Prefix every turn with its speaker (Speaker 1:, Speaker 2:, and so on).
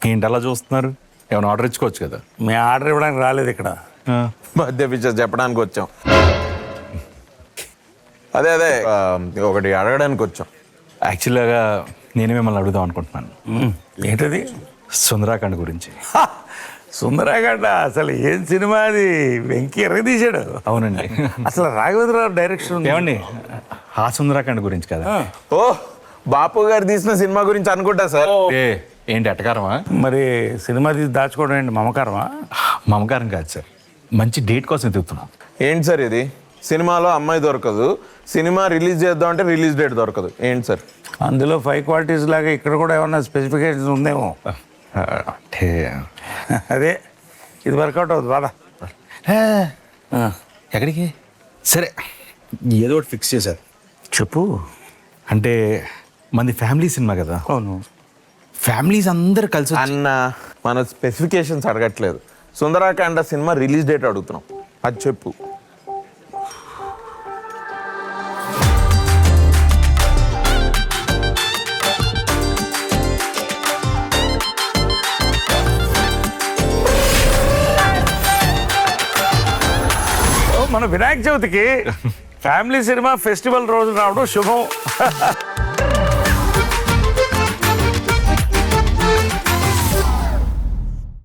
Speaker 1: ఏంటి అలా చూస్తున్నారు? ఏమైనా ఆర్డర్ ఇచ్చుకోవచ్చు కదా.
Speaker 2: మీ ఆర్డర్ ఇవ్వడానికి రాలేదు ఇక్కడ.
Speaker 3: మధ్య పిక్చర్ చెప్పడానికి వచ్చాం. అదే అదే ఒకటి అడగడానికి వచ్చాం.
Speaker 1: యాక్చువల్గా నేనే మిమ్మల్ని అడుగుదాం అనుకుంటున్నాను.
Speaker 2: ఏంటది?
Speaker 1: సుందరాఖండ్ గురించి.
Speaker 2: సుందరాగడ్డ అసలు ఏం సినిమా అది, వెంకీ ఎరగదీశాడు.
Speaker 1: అవునండి.
Speaker 2: అసలు రాఘవేంద్రరావు డైరెక్షన్.
Speaker 1: ఏమండి ఆ సుందరాఖండ్ గురించి కదా.
Speaker 3: ఓ బాపు గారు తీసిన సినిమా గురించి అనుకుంటా సార్.
Speaker 1: ఏంటి ఎటకారమా?
Speaker 2: మరి సినిమా తీసి దాచుకోవడం ఏంటి, మమకారమా?
Speaker 1: మమకారం కాదు సార్, మంచి డేట్ కోసం ఎదుగుతున్నాం.
Speaker 3: ఏంటి సార్ ఇది? సినిమాలో అమ్మాయి దొరకదు, సినిమా రిలీజ్ చేద్దాం అంటే రిలీజ్ డేట్ దొరకదు. ఏంటి సార్?
Speaker 2: అందులో 5 క్వాలిటీస్ లాగా ఇక్కడ కూడా ఏమన్నా స్పెసిఫికేషన్స్ ఉందేమో.
Speaker 1: అంటే
Speaker 2: అదే ఇది వర్కౌట్ అవుతుంది బాధ.
Speaker 1: ఎక్కడికి? సరే ఏదో ఒకటి ఫిక్స్ చేశారు.
Speaker 2: చెప్పు.
Speaker 1: అంటే మనది ఫ్యామిలీ సినిమా కదా.
Speaker 2: అవును.
Speaker 1: ఫ్యామిలీస్ అందరు కలిసి
Speaker 3: అన్న మన స్పెసిఫికేషన్స్ అడగట్లేదు, సుందరాకాండ సినిమా రిలీజ్ డేట్ అడుగుతున్నాం, అది చెప్పు.
Speaker 2: మన వినాయక చవితికి ఫ్యామిలీ సినిమా ఫెస్టివల్ రోజు రావడం శుభం.